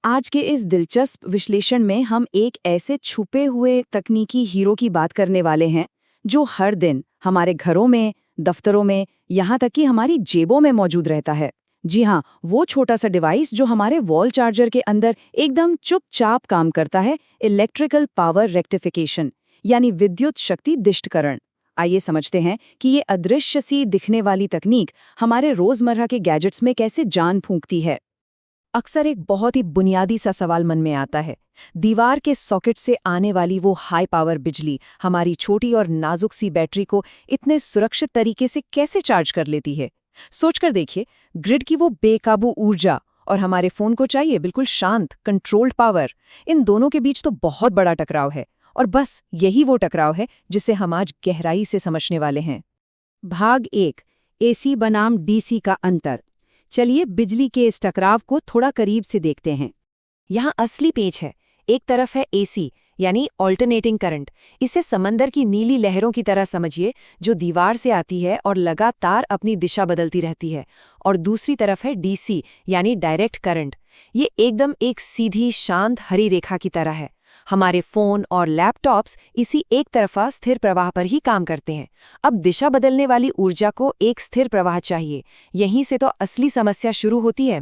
आज के इस दिलचस्प विश्लेषण में हम एक ऐसे छुपे हुए तकनीकी हीरो की बात करने वाले हैं जो हर दिन हमारे घरों में, दफ्तरों में, यहाँ तक कि हमारी जेबों में मौजूद रहता है। जी हाँ, वो छोटा सा डिवाइस जो हमारे वॉल चार्जर के अंदर एकदम चुपचाप काम करता है, इलेक्ट्रिकल पावर रेक्टिफिकेशन यानी विद्युत शक्ति दिष्टकरण। आइए समझते हैं कि ये अदृश्य सी दिखने वाली तकनीक हमारे रोजमर्रा के गैजेट्स में कैसे जान फूंकती है। अक्सर एक बहुत ही बुनियादी सा सवाल मन में आता है। दीवार के सॉकेट से आने वाली वो हाई पावर बिजली हमारी छोटी और नाजुक सी बैटरी को इतने सुरक्षित तरीके से कैसे चार्ज कर लेती है। सोचकर देखिए, ग्रिड की वो बेकाबू ऊर्जा और हमारे फोन को चाहिए बिल्कुल शांत कंट्रोल्ड पावर। इन दोनों के बीच तो बहुत बड़ा टकराव है, और बस यही वो टकराव है जिसे हम आज गहराई से समझने वाले हैं। भाग 1, एसी बनाम डीसी का अंतर। चलिए बिजली के इस टकराव को थोड़ा करीब से देखते हैं। यहाँ असली पेच है। एक तरफ है एसी यानी ऑल्टरनेटिंग करंट। इसे समंदर की नीली लहरों की तरह समझिए, जो दीवार से आती है और लगातार अपनी दिशा बदलती रहती है। और दूसरी तरफ है डीसी यानी डायरेक्ट करंट। ये एकदम एक सीधी शांत हरी रेखा की तरह है। हमारे फोन और लैपटॉप्स इसी एक तरफा स्थिर प्रवाह पर ही काम करते हैं। अब दिशा बदलने वाली ऊर्जा को एक स्थिर प्रवाह चाहिए। यहीं से तो असली समस्या शुरू होती है।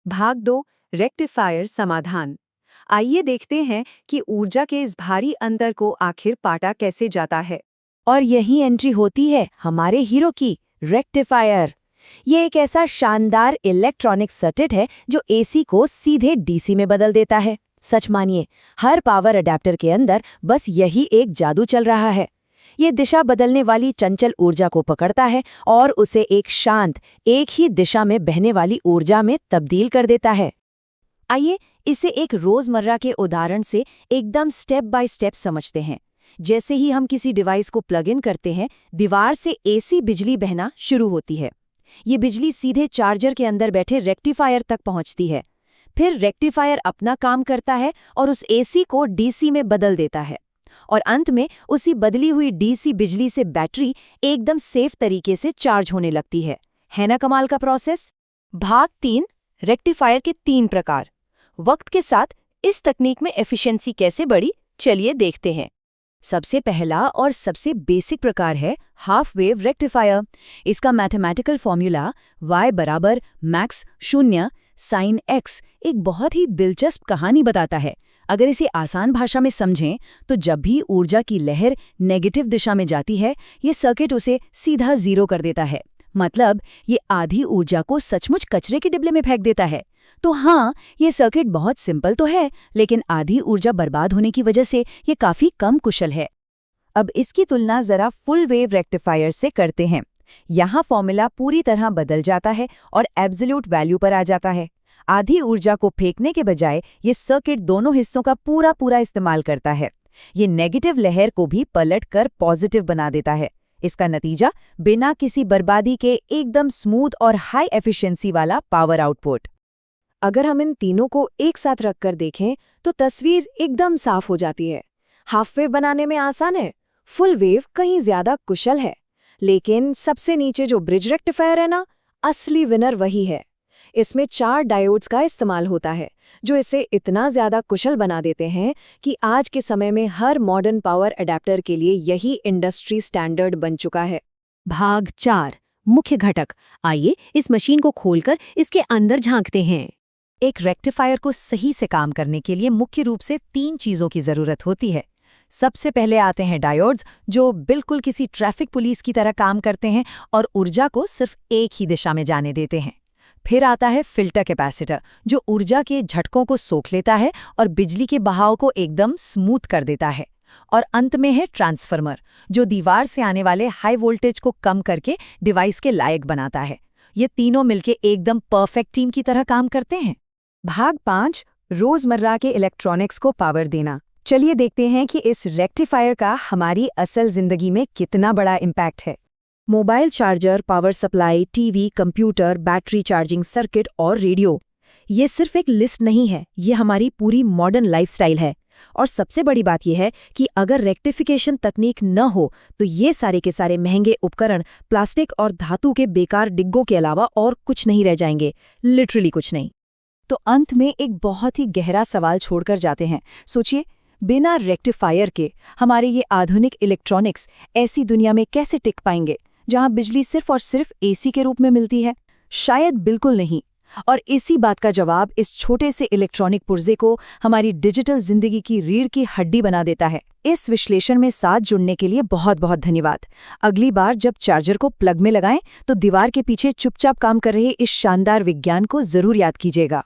भाग 2, रेक्टिफायर समाधान। आइए देखते हैं कि ऊर्जा के इस भारी अंतर को आखिर पाटा कैसे जाता है। और यही एंट्री होती है हमारे हीरो की, रेक्टिफायर। ये एक ऐसा शानदार इलेक्ट्रॉनिक सर्किट है जो एसी को सीधे डीसी में बदल देता है। सच मानिए, हर पावर अडेप्टर के अंदर बस यही एक जादू चल रहा है। ये दिशा बदलने वाली चंचल ऊर्जा को पकड़ता है और उसे एक शांत, एक ही दिशा में बहने वाली ऊर्जा में तब्दील कर देता है। आइए इसे एक रोजमर्रा के उदाहरण से एकदम स्टेप बाय स्टेप समझते हैं। जैसे ही हम किसी डिवाइस को प्लग इन करते हैं, दीवार से एसी बिजली बहना शुरू होती है। ये बिजली सीधे चार्जर के अंदर बैठे रेक्टिफायर तक पहुंचती है। फिर रेक्टिफायर अपना काम करता है और उस एसी को डीसी में बदल देता है। और अंत में उसी बदली हुई डीसी बिजली से बैटरी एकदम सेफ तरीके से चार्ज होने लगती है ना कमाल का प्रोसेस। भाग 3, रेक्टिफायर के 3 प्रकार। वक्त के साथ इस तकनीक में एफिशिएंसी कैसे बढ़ी, चलिए देखते हैं। सबसे पहला और सबसे बेसिक प्रकार है हाफ वेव रेक्टिफायर। इसका मैथमेटिकल फॉर्मूला y बराबर मैक्स 0 साइन x एक बहुत ही दिलचस्प कहानी बताता है। अगर इसे आसान भाषा में समझें तो जब भी ऊर्जा की लहर नेगेटिव दिशा में जाती है, ये सर्किट उसे सीधा 0 कर देता है। मतलब ये आधी ऊर्जा को सचमुच कचरे के डिब्बे में फेंक देता है। तो हाँ, ये सर्किट बहुत सिंपल तो है, लेकिन आधी ऊर्जा बर्बाद होने की वजह से ये काफी कम कुशल है। अब इसकी तुलना जरा फुल वेव रेक्टिफायर से करते हैं। यहाँ फॉर्मूला पूरी तरह बदल जाता है और एब्सोल्यूट वैल्यू पर आ जाता है। आधी ऊर्जा को फेंकने के बजाय ये सर्किट दोनों हिस्सों का पूरा इस्तेमाल करता है। ये नेगेटिव लहर को भी पलट कर पॉजिटिव बना देता है। इसका नतीजा बिना किसी बर्बादी के एकदम स्मूथ और हाई एफिशिएंसी वाला पावर आउटपुट। अगर हम इन तीनों को एक साथ रखकर देखें तो तस्वीर एकदम साफ हो जाती है। हाफ वेव बनाने में आसान है, फुल वेव कहीं ज्यादा कुशल है। लेकिन सबसे नीचे जो ब्रिज रेक्टिफायर है ना, असली विनर वही है। इसमें 4 डायोड्स का इस्तेमाल होता है, जो इसे इतना ज्यादा कुशल बना देते हैं कि आज के समय में हर मॉडर्न पावर अडेप्टर के लिए यही इंडस्ट्री स्टैंडर्ड बन चुका है। भाग 4, मुख्य घटक। आइए इस मशीन को खोलकर इसके अंदर झांकते हैं। एक रेक्टिफायर को सही से काम करने के लिए मुख्य रूप से 3 चीजों की जरूरत होती है। सबसे पहले आते हैं डायोड्स, जो बिल्कुल किसी ट्रैफिक पुलिस की तरह काम करते हैं और ऊर्जा को सिर्फ एक ही दिशा में जाने देते हैं। फिर आता है फिल्टर कैपेसिटर, जो ऊर्जा के झटकों को सोख लेता है और बिजली के बहाव को एकदम स्मूथ कर देता है। और अंत में है ट्रांसफार्मर, जो दीवार से आने वाले हाई वोल्टेज को कम करके डिवाइस के लायक बनाता है। ये तीनों मिलके एकदम परफेक्ट टीम की तरह काम करते हैं। भाग 5, रोजमर्रा के इलेक्ट्रॉनिक्स को पावर देना। चलिए देखते हैं कि इस रेक्टिफायर का हमारी असल जिंदगी में कितना बड़ा इम्पैक्ट है। Mobile charger, power supply, TV, computer, battery charging circuit और रेडियो, ये सिर्फ एक लिस्ट नहीं है, ये हमारी पूरी मॉडर्न लाइफस्टाइल है। और सबसे बड़ी बात यह है कि अगर रेक्टिफिकेशन तकनीक न हो तो ये सारे के सारे महंगे उपकरण प्लास्टिक और धातु के बेकार डिग्गों के अलावा और कुछ नहीं रह जाएंगे, लिटरली कुछ नहीं। तो अंत में एक बहुत ही गहरा सवाल छोड़कर जाते हैं। सोचिए, बिना रेक्टिफायर के हमारे ये आधुनिक इलेक्ट्रॉनिक्स ऐसी दुनिया में कैसे टिक पाएंगे जहां बिजली सिर्फ और सिर्फ एसी के रूप में मिलती है? शायद बिल्कुल नहीं। और इसी बात का जवाब इस छोटे से इलेक्ट्रॉनिक पुर्जे को हमारी डिजिटल जिंदगी की रीढ़ की हड्डी बना देता है। इस विश्लेषण में साथ जुड़ने के लिए बहुत बहुत धन्यवाद। अगली बार जब चार्जर को प्लग में लगाएं तो दीवार के पीछे चुपचाप काम कर रहे इस शानदार विज्ञान को जरूर याद कीजिएगा।